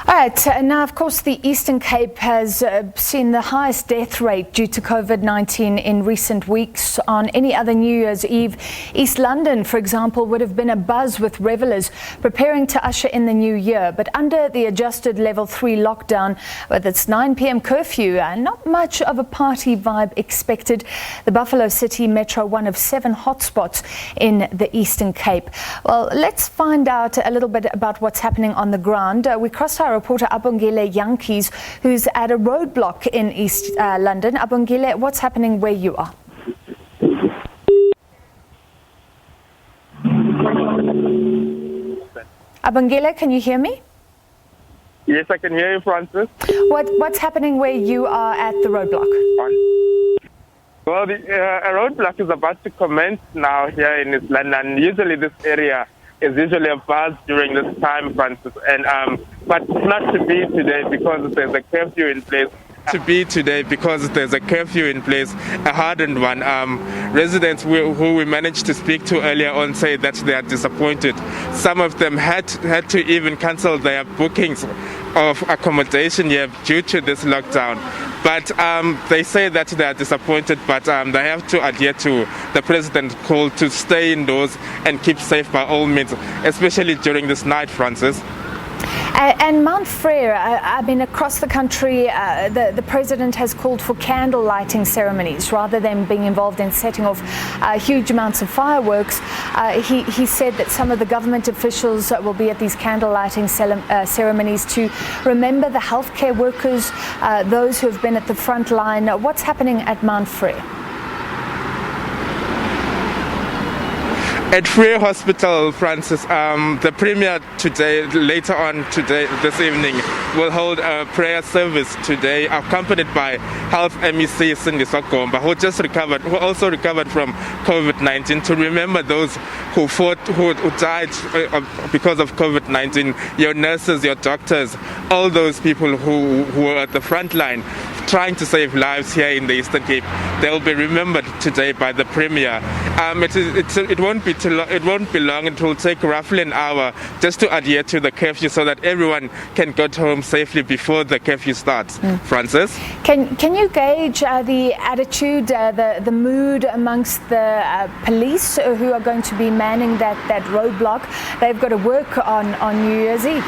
All right, now of course the Eastern Cape has seen the highest death rate due to COVID-19 in recent weeks. On any other New Year's Eve, East London, for example, would have been abuzz with revellers preparing to usher in the new year. But under the adjusted level 3 lockdown with its 9 p.m. curfew, not much of a party vibe expected. The Buffalo City Metro, one of 7 hotspots in the Eastern Cape. Well, let's find out a little bit about what's happening on the ground. We crossed our reporter Abongile Jantjies, who's at a roadblock in East London. Abongile, what's happening where you are? Abongile, can you hear me? Yes, I can hear you, Francis. What's happening where you are at the roadblock? Well, a roadblock is about to commence now here in East London. Usually this area is usually a buzz during this time, Francis, and but not to be today because there's a curfew in place. A hardened one. Residents who we managed to speak to earlier on say that they are disappointed. Some of them had to even cancel their bookings of accommodation here due to this lockdown. But they say that they are disappointed, but they have to adhere to the president's call to stay indoors and keep safe by all means, especially during this night, Francis. And Mount Frere, I mean, across the country, the president has called for candle lighting ceremonies rather than being involved in setting off huge amounts of fireworks. He said that some of the government officials will be at these candle lighting ceremonies to remember the healthcare workers, those who have been at the front line. What's happening at Mount Frere? At Free Hospital, Francis, the Premier today, this evening, will hold a prayer service today, accompanied by Health MEC Cindy Sogomba, who also recovered from COVID-19, to remember those who died because of COVID-19, your nurses, your doctors, all those people who were at the front line trying to save lives here in the Eastern Cape. They will be remembered today by the Premier. It won't be long. It will take roughly an hour just to adhere to the curfew so that everyone can go home safely before the curfew starts. Francis? Can you gauge the attitude, the mood amongst the police who are going to be manning that roadblock? They've got to work on New Year's Eve.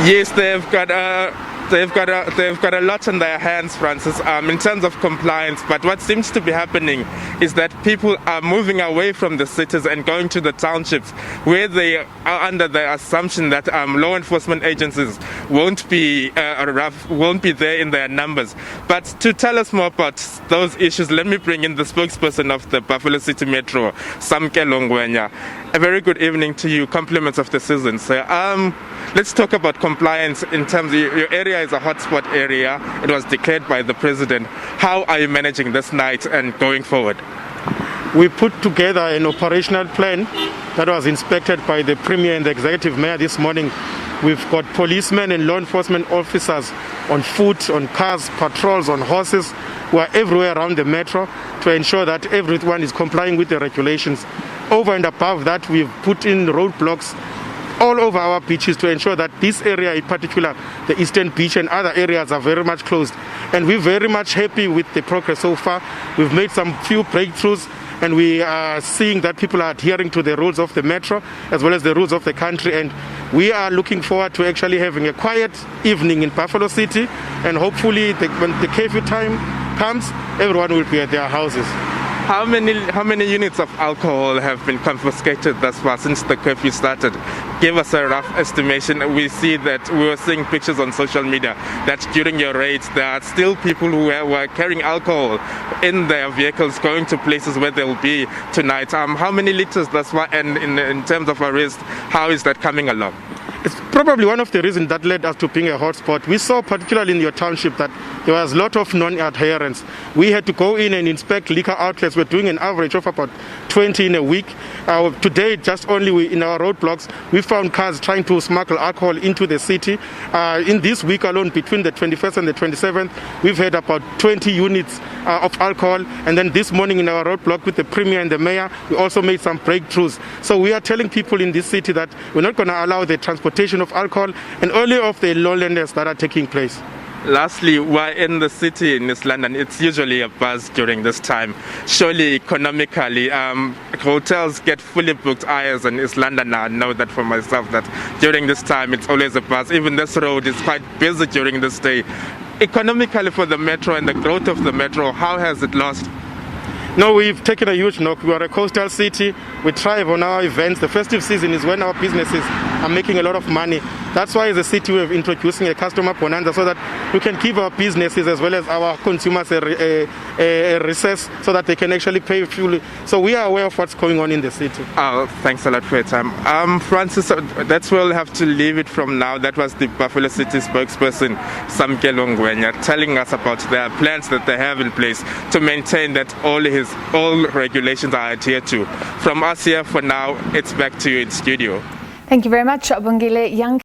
Yes, they've got a lot on their hands, Francis, in terms of compliance. But what seems to be happening is that people are moving away from the cities and going to the townships, where they are under the assumption that law enforcement agencies won't be there in their numbers. But to tell us more about those issues, let me bring in the spokesperson of the Buffalo City Metro, Samkelo Ngwenya. A very good evening to you. Compliments of the season, sir. Let's talk about compliance in terms of your area is a hotspot area. It was declared by the president. How are you managing this night and going forward? We put together an operational plan that was inspected by the Premier and the Executive Mayor this morning. We've got policemen and law enforcement officers on foot, on cars, patrols, on horses, who are everywhere around the metro to ensure that everyone is complying with the regulations. Over and above that, we've put in roadblocks all over our beaches to ensure that this area, in particular the Eastern Beach and other areas, are very much closed. And we're very much happy with the progress so far. We've made some few breakthroughs, and we are seeing that people are adhering to the rules of the metro as well as the rules of the country. And we are looking forward to actually having a quiet evening in Buffalo City, and hopefully when the curfew time comes, everyone will be at their houses. How many units of alcohol have been confiscated thus far since the curfew started? Give us a rough estimation. We were seeing pictures on social media that during your raids there are still people who were carrying alcohol in their vehicles going to places where they'll be tonight. How many liters thus far, and in terms of arrest, how is that coming along? It's probably one of the reasons that led us to being a hotspot. We saw, particularly in your township, that there was a lot of non-adherence. We had to go in and inspect liquor outlets. We're doing an average of about 20 in a week. Today, just only in our roadblocks, we found cars trying to smuggle alcohol into the city. In this week alone, between the 21st and the 27th, we've had about 20 units of alcohol. And then this morning in our roadblock with the Premier and the Mayor, we also made some breakthroughs. So we are telling people in this city that we're not going to allow the transportation of alcohol and only of the lowlanders that are taking place. Lastly, we're in the city in East London. It's usually a buzz during this time. Surely, economically, hotels get fully booked. I, as an East Londoner, I know that for myself, that during this time, it's always a buzz. Even this road is quite busy during this day. Economically, for the metro and the growth of the metro, how has it lost? No, we've taken a huge knock. We are a coastal city. We thrive on our events. The festive season is when our businesses are making a lot of money. That's why as a city we're introducing a customer bonanza so that we can give our businesses as well as our consumers a recess so that they can actually pay fully. So we are aware of what's going on in the city. Oh, thanks a lot for your time. Francis, that's where we'll have to leave it from now. That was the Buffalo City spokesperson, Samkelo Ngwenya, telling us about their plans that they have in place to maintain that all regulations are adhered to. From us here for now, it's back to you in studio. Thank you very much, Abongile Jantjies.